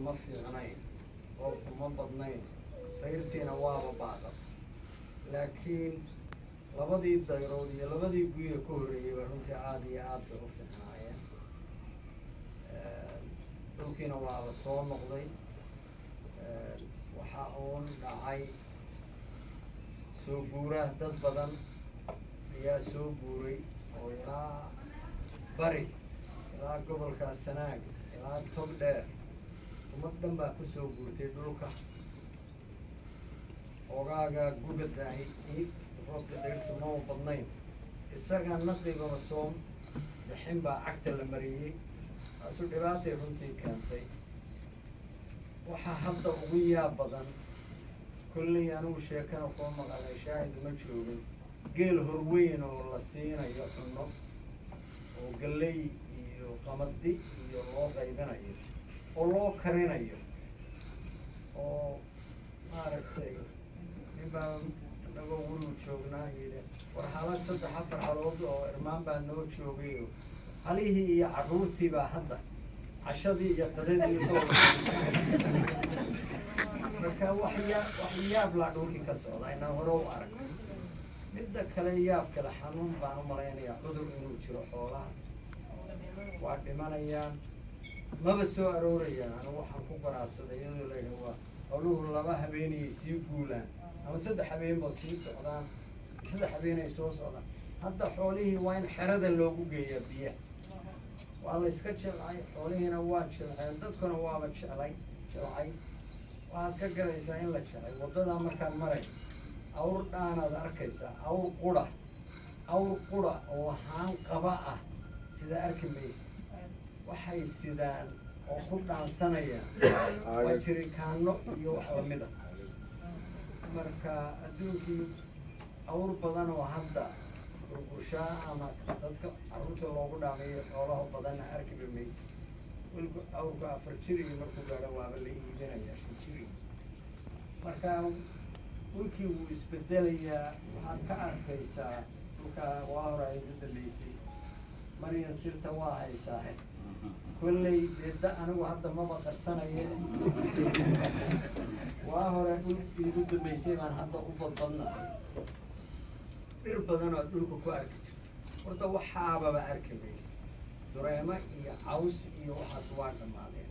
ma fiicnayn oo kuma badnayn dayrtiina waaba baaqata laakiin labadii dayrood iyo labadii guya ka horreeyeyba runtii aada iyo aad bay u fiicnaayeen dhulkiina waaba soo noqday waxa uun dhacay soo guuraa dad badan ayaa soo guuray oo ilaa bari ilaa gobolka Sanaag ilaa Togdheer ummad dhan baa ku soo guurtay dhulka ogaaga gubadaahi roobka dayrtu ma badnayn isaga naqdiba soo bixin baa cagta la mariyey asu dhibaatay runtii keentay waxaa hadda ugu yaab badan kulley anigu sheekana koo maqalay shaahid ma joogin geel horweyn oo la siinayo cunno oo galley iyo qamadi iyo loo qaybinayo oo loo karinayo oo maaragtay ninbaa anagoo weligu joognaa yidhi war hala 3-4 halood oo irmaan baa noo joogayo halihii iyo carruurtii baa hadda cashadii iyo qadadii soo marka wax yaab laa dhulkii ka socda inaan hore u arag midda kale yaab kale xanuun baan u malaynayaa cudur inuu jiro xoolaha waa dhimanayaan maba soo aroorayaan anigu waxaan ku qaraadsaday iyadoo la yidhi waa xooluhu 2 habeenayay sii guulaan ama 3 habeenba sii socdaan 3 habeenay soo socdaan hadda xoolihii waa in xerada loogu geeyaa biyaha waa la iska jilcay xoolihiina waa jilceen dadkuna waaba jilcay waxaad ka galaysaa in la jilcay waddadaa markaan maray awr dhaanaad arkaysaa awr qura oo haan qaba ah sida arki maysa waxay sidaan oo ku dhaansanayaan waa jirikaano iyo wax lamida marka adduunkii awr badan oo hadda gurgushaa ama dadka carruurta loogu dhaamayo xoolaha badanna arkiba maysa weliba awrka 4 jir iyo markuu gaadho waaba la iibinayaa 5 jir marka dhulkii wuu isbedelayaa waxaad ka arkaysaa dhulka waa hore ay ugu dambeysay maryan sirta waa haysaa kolley deedda anigu hadda maba qarsanaye waa hore dhulkii ugu dambeysay baan hadda u badbadnahay dhir badan oo dhulka ku arki jirta horta waxaababa arki maysa dureemo iyo caws iyo waxaas waa dhammaadeen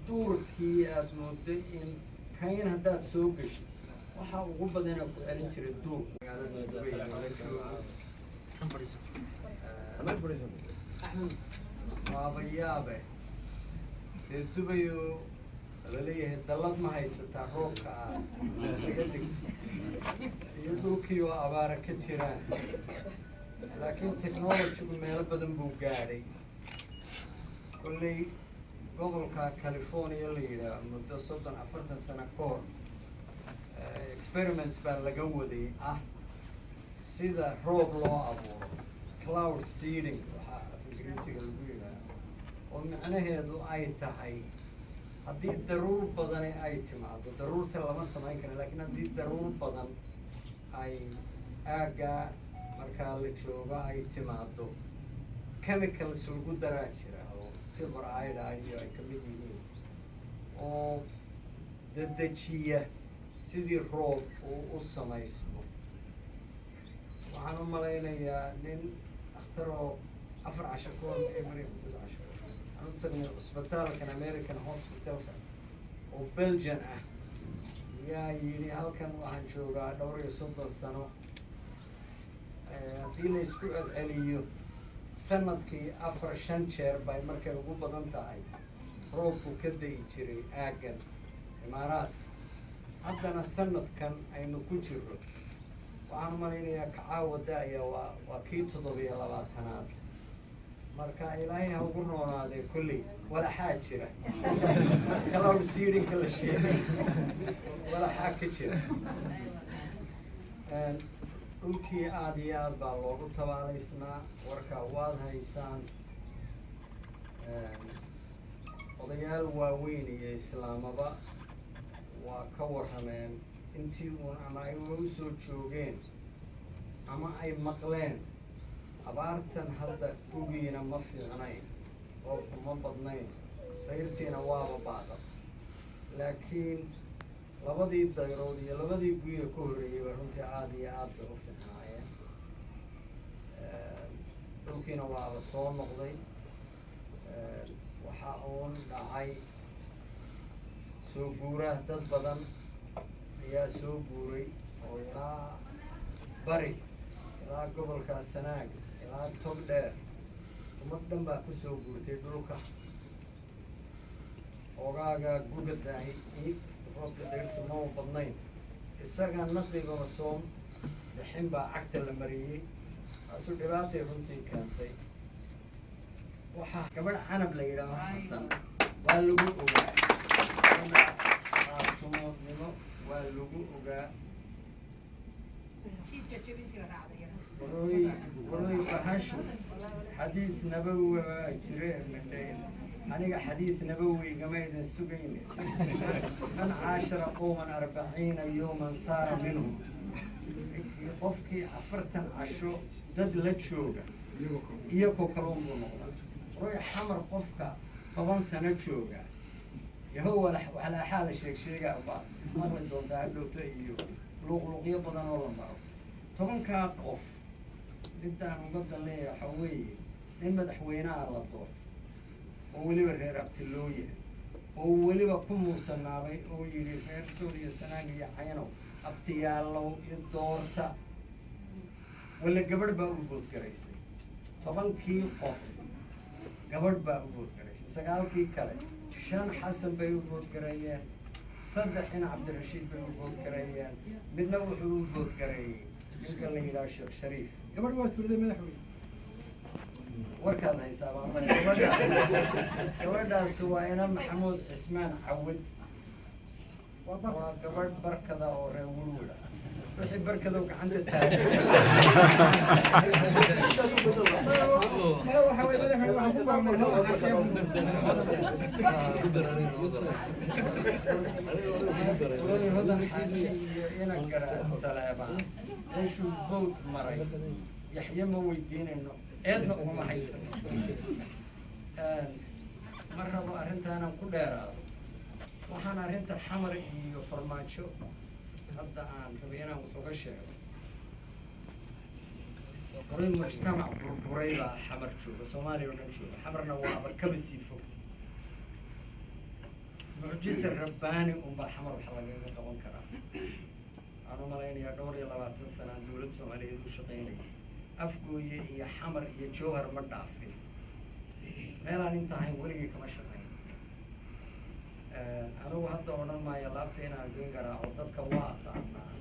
duurkii aad mooday in kayn haddaad soo geshid waxaa ugu badana ku celin jiray duur waaba yaabe dee dubayo laleeyahay dallad ma haysataa roobka ah isaga dhigta iyo dhulkii oo abaara ka jiraan laakiin technologygu meelo badan buu gaadhay kolley gobolka California la yidhaah muddo 30-40 sano ka hor experiments baa laga waday sida roob loo abuuro cloud seeding waxaa ingiriisiga lagu yidhaah oo macnaheedu ay tahay haddii daruur badani ay timaado daruurta lama samayn kara laakiin haddii daruur badan ay aagga markaa la joogo ay timaado chemicals lagu daraa jira oo silver iodide iyo ay ka mid yihiin oo dedejiya sidii roob uu u samaysmo waxaan u malaynayaa nin akhtar oo 4 casho ka hor waxaan u tagnay cusbitaalkan American Hospitalka oo Belgian ah yaa yidhi halkan waxaan joogaa dhowr iyo 30 sano haddii la isku celceliyo sanadkii 4-5 jeer bay markay ugu badan tahay roobku ka da'i jiray aaggan imaaraadka haddana sanadkan aynu ku jirro waxaan malaynayaa kacaawa da'aya waa kii 27aad marka ilaahay ha ugu roonaadee kolley walaxaa jira cloud seedingka la sheegay walaxaa ka jira dhulkii aad iyo aad baa loogu tabaalaysnaa warkaa waad haysaan odayaal waaweyn iyo islaamaba waa ka warrameen intii uun ama ay u soo joogeen ama ay maqleen abaartan hadda gugiina ma fiicnayn roobku ma badnayn dayrtiina waaba baaqata laakiin labadii dayrood iyo labadii guya ka horreeyeyba runtii aada iyo aad bay u fiicnaayeen. dhulkiina waaba soo noqday. waxa uun dhacay soo guura dad badan ayaa soo guuray oo ilaa bari ilaa gobolka Sanaag ilaa Togdheer ummad dhan baa ku soo guurtay dhulka. ogaaga gugadahay roobka dheertu ma badnayn, isaga naqdigaba soom bixin baa cagta la mariyey. taasu dhibaatay runtii keentay. waxaa gabadh canab la yidhaaho xasan waa lagu ogaa, qaatumoodnimo waa lagu ogaa. waroy bahashu xadiid nabawi waa jire mandhayn, aniga xadiid nabawi gama idin sugayne. man caashara qowman 40 yawman saara minhum, qofkii 40 casho dad la jooga iyagoo kaluun buu noqdaa. roy xamar qofka 10 sano jooga yahow walaaxaala sheegaa baa maqli doontaa hadhowta iyo luuqluuqyo badan oo la maro. 10kaa qof midaan uga leeyahay waxaa weeye nin madaxweynaha la doortay oo weliba reer abtilooya oo weliba ku muusanaabay oo yidhi reer Sool iyo Sanaag iyo Caynow abtiyaallow i doorta, wala gabadh baa u vood garaysay. 10kii qof gabadh baa u vood garaysay. 9kii kale 5 xasan bay u vood gareeyeen, 3 in cabdirashiid bay u vood gareeyeen, midna wuxuu u vood gareeyey ninka la yidhaha Sheekh Shariif. gabadh waa turday madaxweyne. warkaad haysaabaa gabadhaas waa ina Maxamuud Cismaan Cawad. waa gabadh barkada oo reer Wulwula. wixii barkada gacanta taagay waxa way madaxweyne waxa ku baaqmay hodan xaaji iyo ina garaa Saleebaan meeshuu vote maray Yaxye ma weydiinayno, eedna uguma haysano. ma rabo arrintaanan ku dheeraado. waxaan arrinta xamar iyo farmaajo hadda aan rabay inaan uga sheego. qoray mujtamac burburay baa xamar jooga, Soomaaliya oo dhan jooga. xamarna waaba kaba sii fogtay. mucjise rabbaani unbaa xamar wax lagaga qaban karaa. waxaan u malaynayaa 22 sana dowlad Soomaaliyeed u shaqaynayay. afgooye iyo xamar iyo jowhar ma dhaafin. meelaan inta ahayn weligii kama shaqayn. anigu hadda odhan maayo laabta inaan geen garaaco, dadka waa aqaanaa.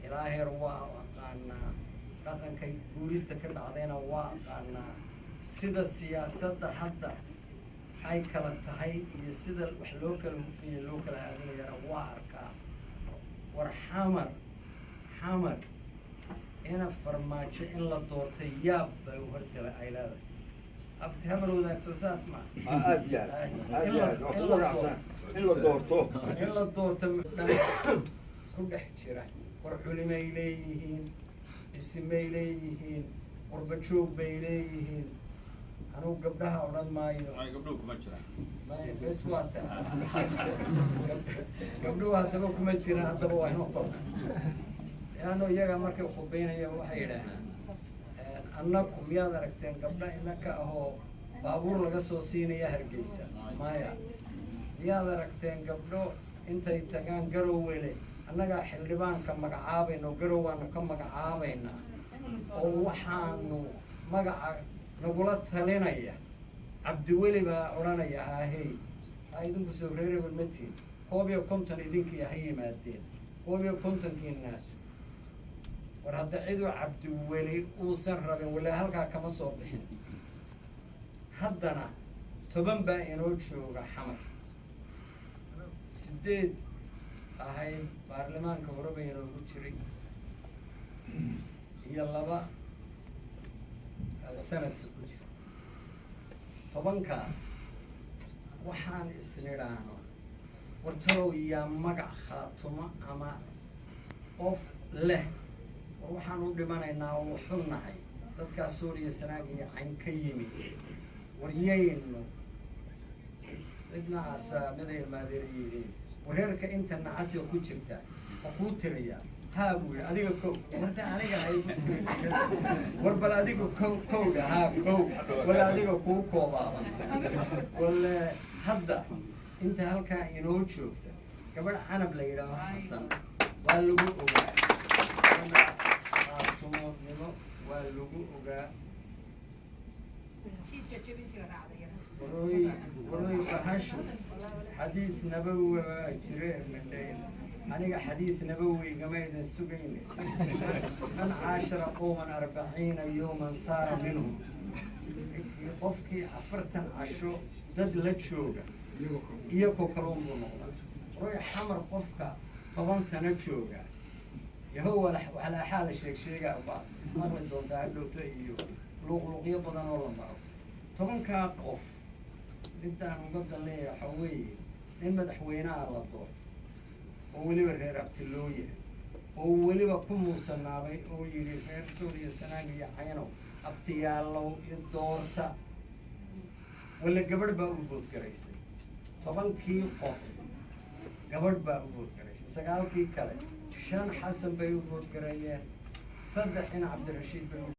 ilaa heer waa aqaanaa. dhaqankay guurista ka dhacdayna waa aqaanaa. sida siyaasadda hadda ay kala tahay iyo sida wax loo kala hufiya loo kala aadinayana waa arkaa. war xamar ina farmaajo in la doortay yaab bay hortala ay leedahay. abti habar wadaagso saas ma aad in la doorto dhan ku dhex jira. war culimay leeyihiin, isimay leeyihiin, qurba joog bay leeyihiin. anugu gabdhaha odhan maayo. gabdhuhu kuma jiraan. bes waa ta gabdhuhu haddaba kuma jiraan. haddaba waa inoo qorna. leanno iyaga markay khubeynaya waxay yidhaahaan annaku miyaad aragteen gabdha inaka ahoo baabuur laga soo siinaya Hargeysa? maya. miyaad aragteen gabdho intay tagaan Garowwele annagaa xildhibaanka magacaabayno, Garowaanu ka magacaabaynaa oo waxaanu magaca nagula talinaya Cabdiweli baa odhanaya ahey ha idinku soo reerebel matiin 51 idinkii ha yimaadeen 51kii naas. war hadda ciduu Cabdiweli uusan rabin wala halkaa kama soo bixin. haddana 10 baa inoo jooga xamar. 8 ahayd baarlamaanka horeba inoogu jiray iyo 2 sanadka ku jira. 10kaas waxaan isnidhaano wartalow yaa magac khaatumo ama qof leh. war waxaan u dhimanaynaa oo xun nahay dadkaa Suuriya Sanaag iyo Cayn ka yimid. war yaynu ابن عسى مدى المادريين وهيرك انت النعاسي وكتشرتا وقوت ريا هابوي أديك كو وانت أنا جاي وربلا أديك كو ده هاب كو ولا أديك كو بابا ولا هذا انت هلكا ينوشوا قبل أنا بلاقي حسن واللجوء وجا أنا أسمع منه واللجوء وجا وروي بهشو حديث نبوي جريء من دين أنا حديث نبوي جماعة السجين من 10 قوما 40 يوما صار منهم قفكي عفرتن عشو دد لتشوجا إياكو كلام بنوضة روي حمر قفكا طبعا سنة شوجا يهو على حال الشيء شيء بعض مرة دون تعلو تيجيو لقلقية بدن ولا مرة طبعا كقف بدنا نقدر ليه حوي إن مدحوينا على الدور وولي بغير أبتلوية وولي بكم مصنعي ويجي غير سوريا سنة يحينه أبتيالو الدورتا ولا قبل بأوفوت كريسي طبعا كي قف قبل بأوفوت كريسي سقال كي كله شان حسن بأوفوت كريسي صدق إن عبد الرشيد